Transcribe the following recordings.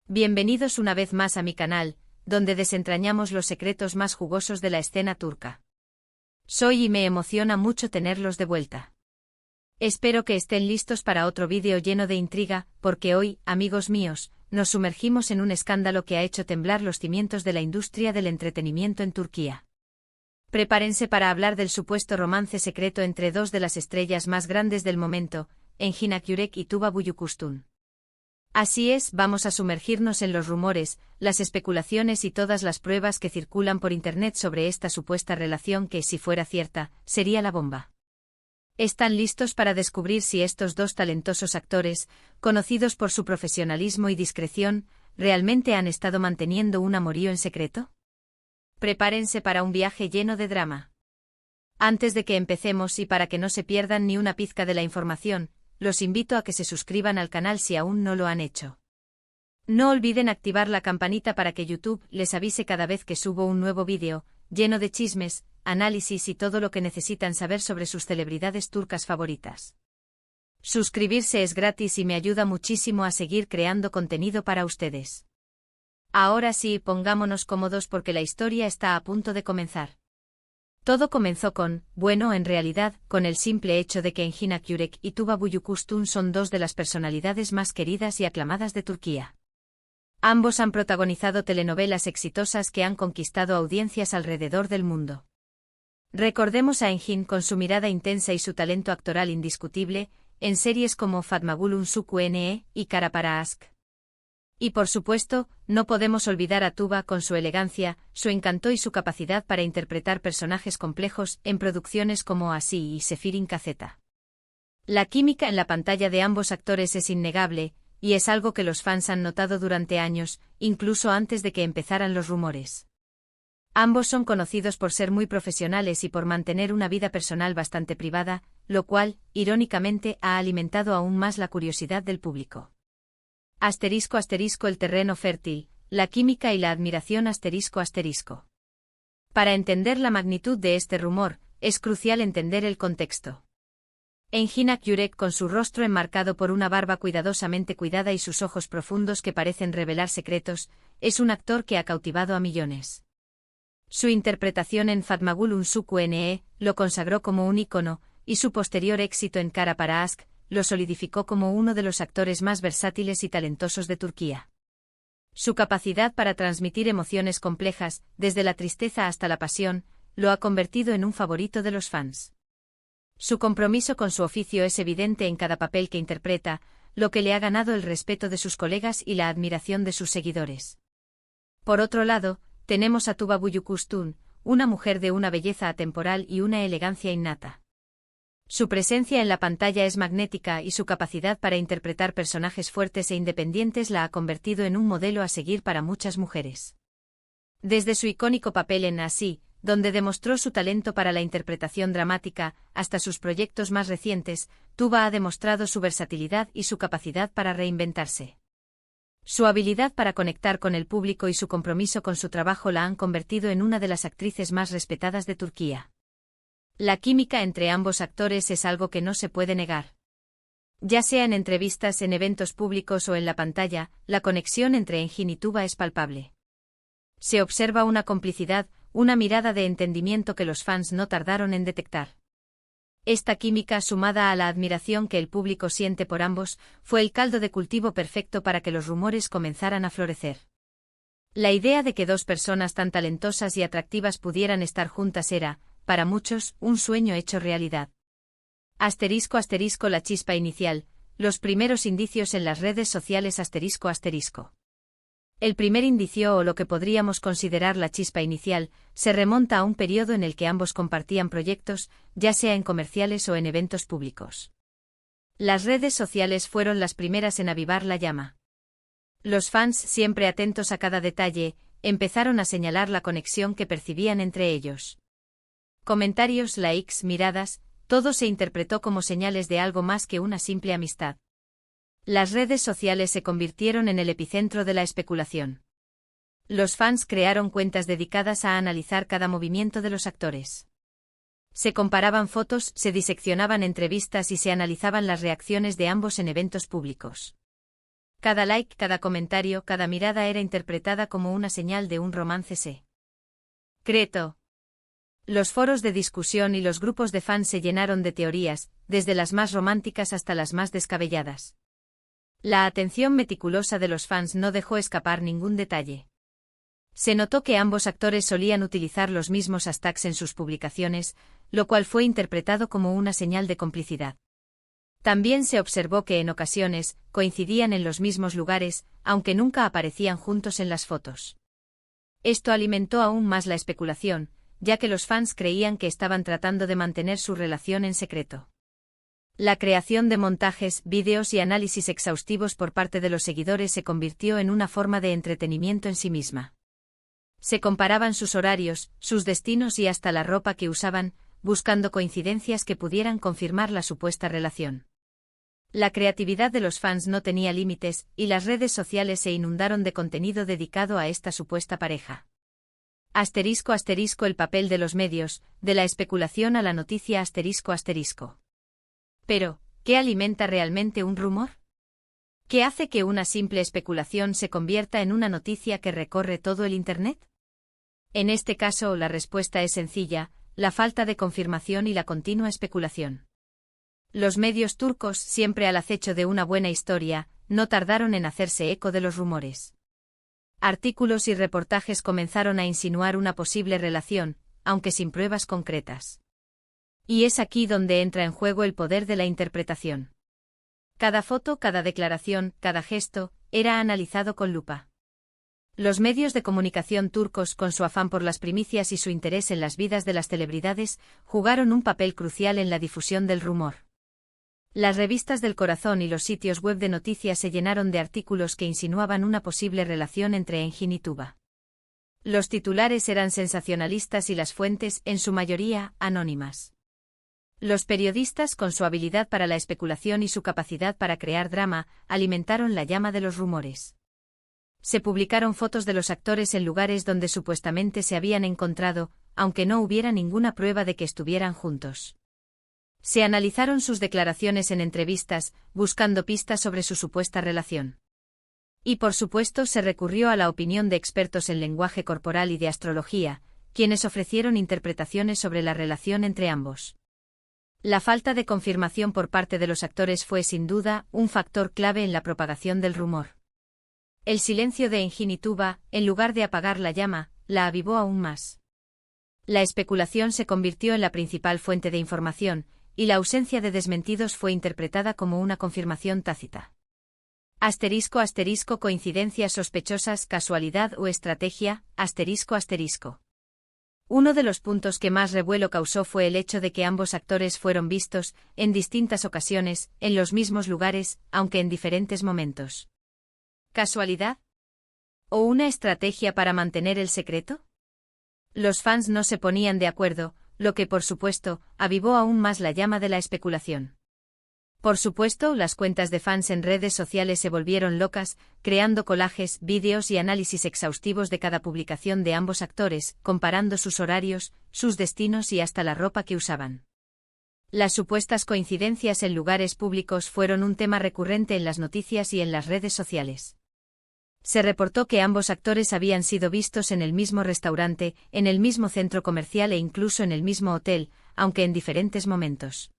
Bienvenidos una vez más a mi canal, donde desentrañamos los secretos más jugosos de la escena turca. Soy y me emociona mucho tenerlos de vuelta. Espero que estén listos para otro vídeo lleno de intriga, porque hoy, amigos míos, nos sumergimos en un escándalo que ha hecho temblar los cimientos de la industria del entretenimiento en Turquía. Prepárense para hablar del supuesto romance secreto entre dos de las estrellas más grandes del momento, Engin Akyürek y Tuba Büyüküstün. Así es, vamos a sumergirnos en los rumores, las especulaciones y todas las pruebas que circulan por internet sobre esta supuesta relación que, si fuera cierta, sería la bomba. ¿Están listos para descubrir si estos dos talentosos actores, conocidos por su profesionalismo y discreción, realmente han estado manteniendo un amorío en secreto? Prepárense para un viaje lleno de drama. Antes de que empecemos y para que no se pierdan ni una pizca de la información, los invito a que se suscriban al canal si aún no lo han hecho. No olviden activar la campanita para que YouTube les avise cada vez que subo un nuevo vídeo, lleno de chismes, análisis y todo lo que necesitan saber sobre sus celebridades turcas favoritas. Suscribirse es gratis y me ayuda muchísimo a seguir creando contenido para ustedes. Ahora sí, pongámonos cómodos porque la historia está a punto de comenzar. Todo comenzó en realidad, con el simple hecho de que Engin Akyürek y Tuba Büyüküstün son dos de las personalidades más queridas y aclamadas de Turquía. Ambos han protagonizado telenovelas exitosas que han conquistado audiencias alrededor del mundo. Recordemos a Engin con su mirada intensa y su talento actoral indiscutible, en series como Fatma Gül Unsuku y Kara Para Aşk. Y por supuesto, no podemos olvidar a Tuba con su elegancia, su encanto y su capacidad para interpretar personajes complejos en producciones como Así y Sefirin Kazeta. La química en la pantalla de ambos actores es innegable, y es algo que los fans han notado durante años, incluso antes de que empezaran los rumores. Ambos son conocidos por ser muy profesionales y por mantener una vida personal bastante privada, lo cual, irónicamente, ha alimentado aún más la curiosidad del público. El terreno fértil, la química y la admiración ***. Para entender la magnitud de este rumor, es crucial entender el contexto. Engin Akyürek, con su rostro enmarcado por una barba cuidadosamente cuidada y sus ojos profundos que parecen revelar secretos, es un actor que ha cautivado a millones. Su interpretación en Fatma Gül Unsuku lo consagró como un ícono, y su posterior éxito en Kara Para Aşk lo solidificó como uno de los actores más versátiles y talentosos de Turquía. Su capacidad para transmitir emociones complejas, desde la tristeza hasta la pasión, lo ha convertido en un favorito de los fans. Su compromiso con su oficio es evidente en cada papel que interpreta, lo que le ha ganado el respeto de sus colegas y la admiración de sus seguidores. Por otro lado, tenemos a Tuba Büyüküstün, una mujer de una belleza atemporal y una elegancia innata. Su presencia en la pantalla es magnética y su capacidad para interpretar personajes fuertes e independientes la ha convertido en un modelo a seguir para muchas mujeres. Desde su icónico papel en Así, donde demostró su talento para la interpretación dramática, hasta sus proyectos más recientes, Tuba ha demostrado su versatilidad y su capacidad para reinventarse. Su habilidad para conectar con el público y su compromiso con su trabajo la han convertido en una de las actrices más respetadas de Turquía. La química entre ambos actores es algo que no se puede negar. Ya sea en entrevistas, en eventos públicos o en la pantalla, la conexión entre Engin y Tuba es palpable. Se observa una complicidad, una mirada de entendimiento que los fans no tardaron en detectar. Esta química, sumada a la admiración que el público siente por ambos, fue el caldo de cultivo perfecto para que los rumores comenzaran a florecer. La idea de que dos personas tan talentosas y atractivas pudieran estar juntas era, para muchos, un sueño hecho realidad. La chispa inicial, los primeros indicios en las redes sociales ***. El primer indicio, o lo que podríamos considerar la chispa inicial, se remonta a un periodo en el que ambos compartían proyectos, ya sea en comerciales o en eventos públicos. Las redes sociales fueron las primeras en avivar la llama. Los fans, siempre atentos a cada detalle, empezaron a señalar la conexión que percibían entre ellos. Comentarios, likes, miradas, todo se interpretó como señales de algo más que una simple amistad. Las redes sociales se convirtieron en el epicentro de la especulación. Los fans crearon cuentas dedicadas a analizar cada movimiento de los actores. Se comparaban fotos, se diseccionaban entrevistas y se analizaban las reacciones de ambos en eventos públicos. Cada like, cada comentario, cada mirada era interpretada como una señal de un romance secreto. Los foros de discusión y los grupos de fans se llenaron de teorías, desde las más románticas hasta las más descabelladas. La atención meticulosa de los fans no dejó escapar ningún detalle. Se notó que ambos actores solían utilizar los mismos hashtags en sus publicaciones, lo cual fue interpretado como una señal de complicidad. También se observó que en ocasiones coincidían en los mismos lugares, aunque nunca aparecían juntos en las fotos. Esto alimentó aún más la especulación, ya que los fans creían que estaban tratando de mantener su relación en secreto. La creación de montajes, vídeos y análisis exhaustivos por parte de los seguidores se convirtió en una forma de entretenimiento en sí misma. Se comparaban sus horarios, sus destinos y hasta la ropa que usaban, buscando coincidencias que pudieran confirmar la supuesta relación. La creatividad de los fans no tenía límites, y las redes sociales se inundaron de contenido dedicado a esta supuesta pareja. *** El papel de los medios, de la especulación a la noticia ***. Pero, ¿qué alimenta realmente un rumor? ¿Qué hace que una simple especulación se convierta en una noticia que recorre todo el Internet? En este caso, la respuesta es sencilla: la falta de confirmación y la continua especulación. Los medios turcos, siempre al acecho de una buena historia, no tardaron en hacerse eco de los rumores. Artículos y reportajes comenzaron a insinuar una posible relación, aunque sin pruebas concretas. Y es aquí donde entra en juego el poder de la interpretación. Cada foto, cada declaración, cada gesto, era analizado con lupa. Los medios de comunicación turcos, con su afán por las primicias y su interés en las vidas de las celebridades, jugaron un papel crucial en la difusión del rumor. Las revistas del corazón y los sitios web de noticias se llenaron de artículos que insinuaban una posible relación entre Engin y Tuba. Los titulares eran sensacionalistas y las fuentes, en su mayoría, anónimas. Los periodistas, con su habilidad para la especulación y su capacidad para crear drama, alimentaron la llama de los rumores. Se publicaron fotos de los actores en lugares donde supuestamente se habían encontrado, aunque no hubiera ninguna prueba de que estuvieran juntos. Se analizaron sus declaraciones en entrevistas, buscando pistas sobre su supuesta relación. Y por supuesto se recurrió a la opinión de expertos en lenguaje corporal y de astrología, quienes ofrecieron interpretaciones sobre la relación entre ambos. La falta de confirmación por parte de los actores fue sin duda un factor clave en la propagación del rumor. El silencio de Engin y Tuba, en lugar de apagar la llama, la avivó aún más. La especulación se convirtió en la principal fuente de información, y la ausencia de desmentidos fue interpretada como una confirmación tácita. *** Coincidencias sospechosas, casualidad o estrategia, ***. Uno de los puntos que más revuelo causó fue el hecho de que ambos actores fueron vistos, en distintas ocasiones, en los mismos lugares, aunque en diferentes momentos. ¿Casualidad? ¿O una estrategia para mantener el secreto? Los fans no se ponían de acuerdo, lo que por supuesto, avivó aún más la llama de la especulación. Por supuesto, las cuentas de fans en redes sociales se volvieron locas, creando collages, vídeos y análisis exhaustivos de cada publicación de ambos actores, comparando sus horarios, sus destinos y hasta la ropa que usaban. Las supuestas coincidencias en lugares públicos fueron un tema recurrente en las noticias y en las redes sociales. Se reportó que ambos actores habían sido vistos en el mismo restaurante, en el mismo centro comercial e incluso en el mismo hotel, aunque en diferentes momentos.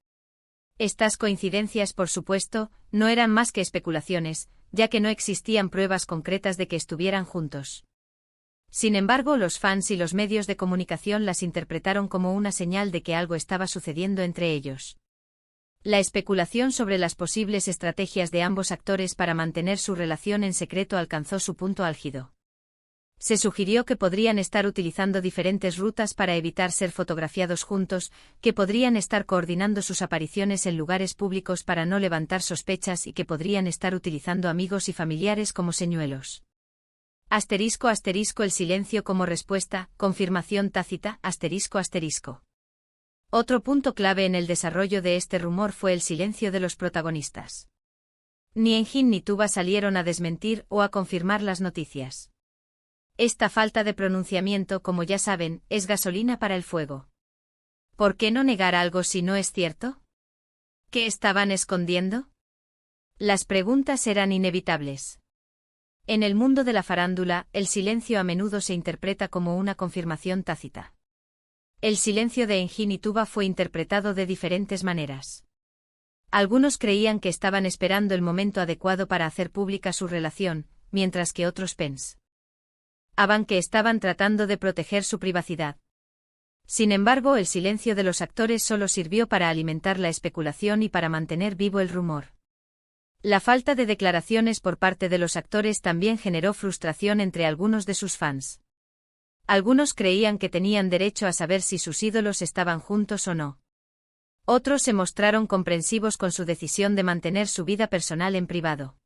Estas coincidencias, por supuesto, no eran más que especulaciones, ya que no existían pruebas concretas de que estuvieran juntos. Sin embargo, los fans y los medios de comunicación las interpretaron como una señal de que algo estaba sucediendo entre ellos. La especulación sobre las posibles estrategias de ambos actores para mantener su relación en secreto alcanzó su punto álgido. Se sugirió que podrían estar utilizando diferentes rutas para evitar ser fotografiados juntos, que podrían estar coordinando sus apariciones en lugares públicos para no levantar sospechas y que podrían estar utilizando amigos y familiares como señuelos. ***. El silencio como respuesta, confirmación tácita, ***. Otro punto clave en el desarrollo de este rumor fue el silencio de los protagonistas. Ni Engin ni Tuba salieron a desmentir o a confirmar las noticias. Esta falta de pronunciamiento, como ya saben, es gasolina para el fuego. ¿Por qué no negar algo si no es cierto? ¿Qué estaban escondiendo? Las preguntas eran inevitables. En el mundo de la farándula, el silencio a menudo se interpreta como una confirmación tácita. El silencio de Engin y Tuba fue interpretado de diferentes maneras. Algunos creían que estaban esperando el momento adecuado para hacer pública su relación, mientras que otros pensaban que estaban tratando de proteger su privacidad. Sin embargo, el silencio de los actores solo sirvió para alimentar la especulación y para mantener vivo el rumor. La falta de declaraciones por parte de los actores también generó frustración entre algunos de sus fans. Algunos creían que tenían derecho a saber si sus ídolos estaban juntos o no. Otros se mostraron comprensivos con su decisión de mantener su vida personal en privado.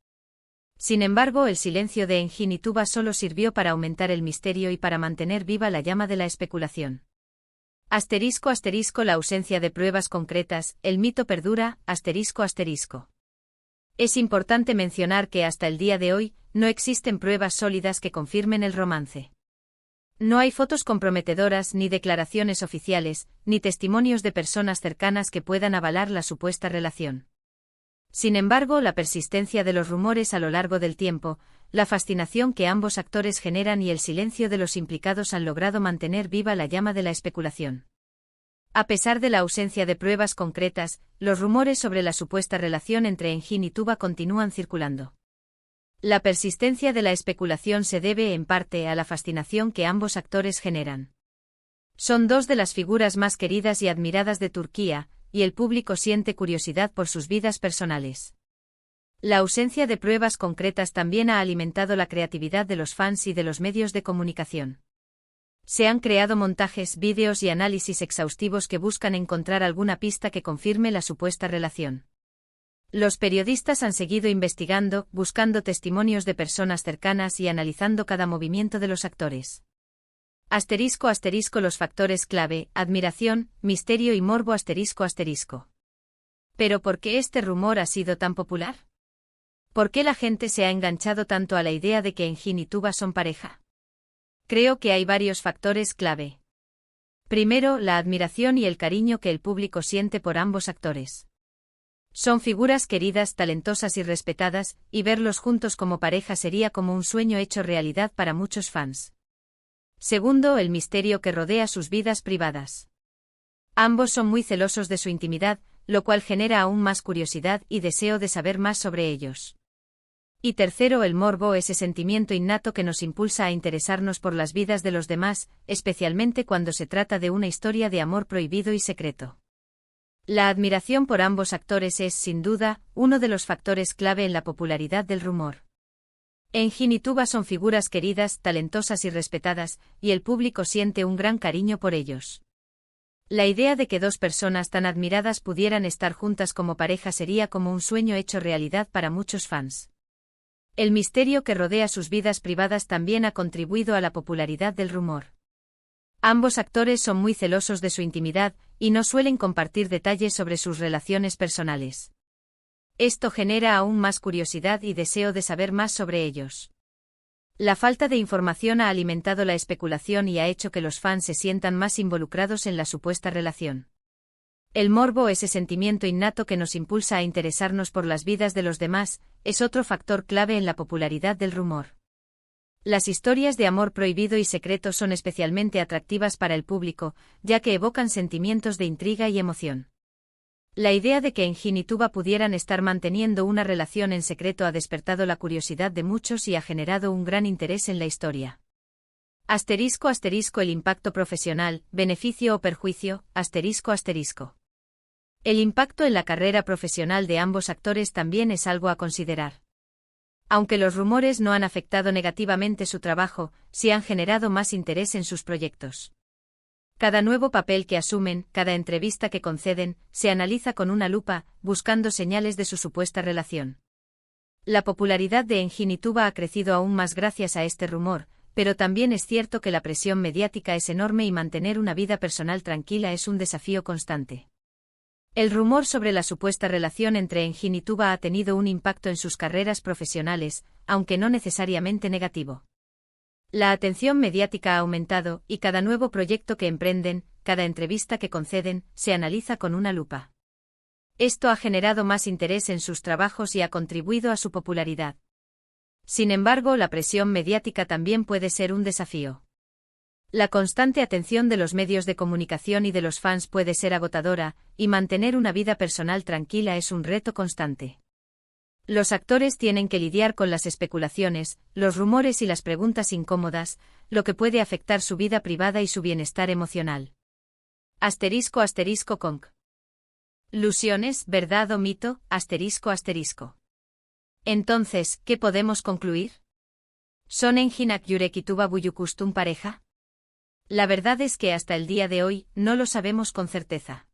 Sin embargo, el silencio de Engin y Tuba solo sirvió para aumentar el misterio y para mantener viva la llama de la especulación. *** La ausencia de pruebas concretas, el mito perdura, ***. Es importante mencionar que hasta el día de hoy, no existen pruebas sólidas que confirmen el romance. No hay fotos comprometedoras, ni declaraciones oficiales, ni testimonios de personas cercanas que puedan avalar la supuesta relación. Sin embargo, la persistencia de los rumores a lo largo del tiempo, la fascinación que ambos actores generan y el silencio de los implicados han logrado mantener viva la llama de la especulación. A pesar de la ausencia de pruebas concretas, los rumores sobre la supuesta relación entre Engin y Tuba continúan circulando. La persistencia de la especulación se debe en parte a la fascinación que ambos actores generan. Son dos de las figuras más queridas y admiradas de Turquía, y el público siente curiosidad por sus vidas personales. La ausencia de pruebas concretas también ha alimentado la creatividad de los fans y de los medios de comunicación. Se han creado montajes, vídeos y análisis exhaustivos que buscan encontrar alguna pista que confirme la supuesta relación. Los periodistas han seguido investigando, buscando testimonios de personas cercanas y analizando cada movimiento de los actores. ***. Los factores clave, admiración, misterio y morbo ***. ¿Pero por qué este rumor ha sido tan popular? ¿Por qué la gente se ha enganchado tanto a la idea de que Engin y Tuba son pareja? Creo que hay varios factores clave. Primero, la admiración y el cariño que el público siente por ambos actores. Son figuras queridas, talentosas y respetadas, y verlos juntos como pareja sería como un sueño hecho realidad para muchos fans. Segundo, el misterio que rodea sus vidas privadas. Ambos son muy celosos de su intimidad, lo cual genera aún más curiosidad y deseo de saber más sobre ellos. Y tercero, el morbo, ese sentimiento innato que nos impulsa a interesarnos por las vidas de los demás, especialmente cuando se trata de una historia de amor prohibido y secreto. La admiración por ambos actores es, sin duda, uno de los factores clave en la popularidad del rumor. Engin y Tuba son figuras queridas, talentosas y respetadas, y el público siente un gran cariño por ellos. La idea de que dos personas tan admiradas pudieran estar juntas como pareja sería como un sueño hecho realidad para muchos fans. El misterio que rodea sus vidas privadas también ha contribuido a la popularidad del rumor. Ambos actores son muy celosos de su intimidad, y no suelen compartir detalles sobre sus relaciones personales. Esto genera aún más curiosidad y deseo de saber más sobre ellos. La falta de información ha alimentado la especulación y ha hecho que los fans se sientan más involucrados en la supuesta relación. El morbo, ese sentimiento innato que nos impulsa a interesarnos por las vidas de los demás, es otro factor clave en la popularidad del rumor. Las historias de amor prohibido y secreto son especialmente atractivas para el público, ya que evocan sentimientos de intriga y emoción. La idea de que Engin y Tuba pudieran estar manteniendo una relación en secreto ha despertado la curiosidad de muchos y ha generado un gran interés en la historia. ***. El impacto profesional, beneficio o perjuicio, ***. El impacto en la carrera profesional de ambos actores también es algo a considerar. Aunque los rumores no han afectado negativamente su trabajo, sí han generado más interés en sus proyectos. Cada nuevo papel que asumen, cada entrevista que conceden, se analiza con una lupa, buscando señales de su supuesta relación. La popularidad de Engin y Tuba ha crecido aún más gracias a este rumor, pero también es cierto que la presión mediática es enorme y mantener una vida personal tranquila es un desafío constante. El rumor sobre la supuesta relación entre Engin y Tuba ha tenido un impacto en sus carreras profesionales, aunque no necesariamente negativo. La atención mediática ha aumentado, y cada nuevo proyecto que emprenden, cada entrevista que conceden, se analiza con una lupa. Esto ha generado más interés en sus trabajos y ha contribuido a su popularidad. Sin embargo, la presión mediática también puede ser un desafío. La constante atención de los medios de comunicación y de los fans puede ser agotadora, y mantener una vida personal tranquila es un reto constante. Los actores tienen que lidiar con las especulaciones, los rumores y las preguntas incómodas, lo que puede afectar su vida privada y su bienestar emocional. *** Conc. Lusiones, ¿verdad o mito? ***. Entonces, ¿qué podemos concluir? ¿Son Enginak Yurek y Tuba Büyüküstün pareja? La verdad es que hasta el día de hoy, no lo sabemos con certeza.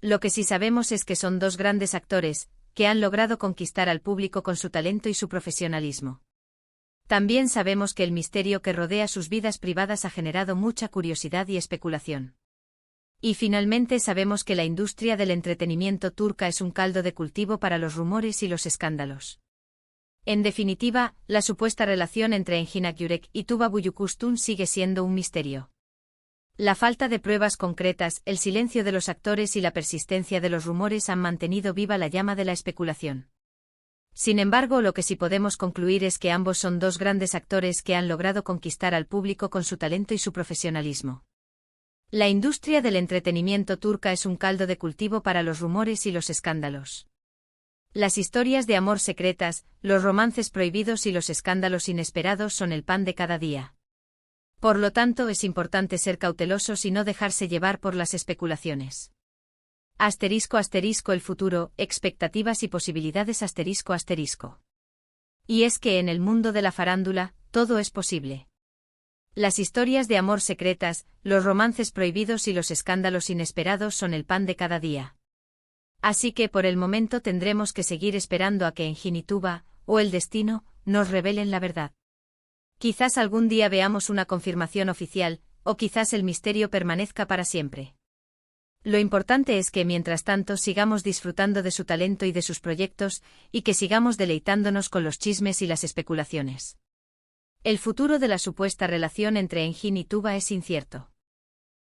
Lo que sí sabemos es que son dos grandes actores, que han logrado conquistar al público con su talento y su profesionalismo. También sabemos que el misterio que rodea sus vidas privadas ha generado mucha curiosidad y especulación. Y finalmente sabemos que la industria del entretenimiento turca es un caldo de cultivo para los rumores y los escándalos. En definitiva, la supuesta relación entre Enginak Yurek y Tuba Büyüküstün sigue siendo un misterio. La falta de pruebas concretas, el silencio de los actores y la persistencia de los rumores han mantenido viva la llama de la especulación. Sin embargo, lo que sí podemos concluir es que ambos son dos grandes actores que han logrado conquistar al público con su talento y su profesionalismo. La industria del entretenimiento turca es un caldo de cultivo para los rumores y los escándalos. Las historias de amor secretas, los romances prohibidos y los escándalos inesperados son el pan de cada día. Por lo tanto, es importante ser cautelosos y no dejarse llevar por las especulaciones. *** El futuro, expectativas y posibilidades ***. Y es que en el mundo de la farándula, todo es posible. Las historias de amor secretas, los romances prohibidos y los escándalos inesperados son el pan de cada día. Así que por el momento tendremos que seguir esperando a que Engin y Tuba, o el destino, nos revelen la verdad. Quizás algún día veamos una confirmación oficial, o quizás el misterio permanezca para siempre. Lo importante es que mientras tanto sigamos disfrutando de su talento y de sus proyectos, y que sigamos deleitándonos con los chismes y las especulaciones. El futuro de la supuesta relación entre Engin y Tuba es incierto.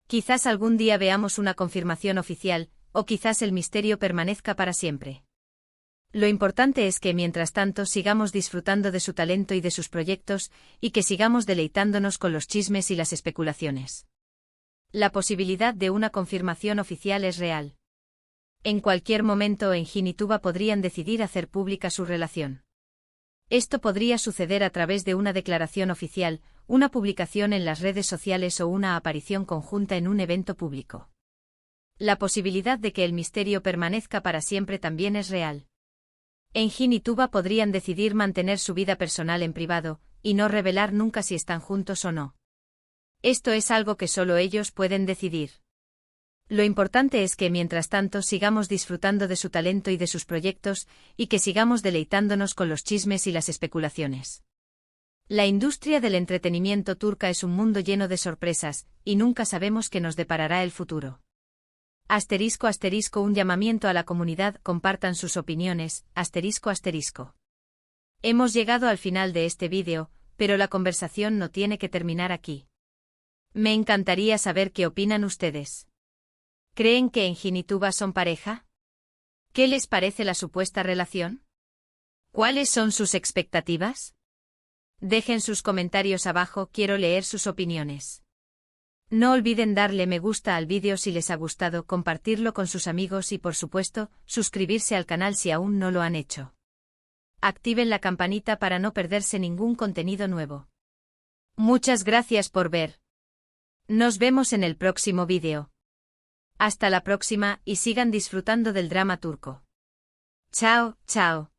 Quizás algún día veamos una confirmación oficial, o quizás el misterio permanezca para siempre. Lo importante es que mientras tanto sigamos disfrutando de su talento y de sus proyectos, y que sigamos deleitándonos con los chismes y las especulaciones. La posibilidad de una confirmación oficial es real. En cualquier momento Engin y Tuba podrían decidir hacer pública su relación. Esto podría suceder a través de una declaración oficial, una publicación en las redes sociales o una aparición conjunta en un evento público. La posibilidad de que el misterio permanezca para siempre también es real. Engin y Tuba podrían decidir mantener su vida personal en privado, y no revelar nunca si están juntos o no. Esto es algo que solo ellos pueden decidir. Lo importante es que mientras tanto sigamos disfrutando de su talento y de sus proyectos, y que sigamos deleitándonos con los chismes y las especulaciones. La industria del entretenimiento turca es un mundo lleno de sorpresas, y nunca sabemos qué nos deparará el futuro. *** Un llamamiento a la comunidad, compartan sus opiniones, ***. Hemos llegado al final de este vídeo, pero la conversación no tiene que terminar aquí. Me encantaría saber qué opinan ustedes. ¿Creen que Engin y Tuba son pareja? ¿Qué les parece la supuesta relación? ¿Cuáles son sus expectativas? Dejen sus comentarios abajo, quiero leer sus opiniones. No olviden darle me gusta al vídeo si les ha gustado, compartirlo con sus amigos y por supuesto, suscribirse al canal si aún no lo han hecho. Activen la campanita para no perderse ningún contenido nuevo. Muchas gracias por ver. Nos vemos en el próximo vídeo. Hasta la próxima y sigan disfrutando del drama turco. Chao, chao.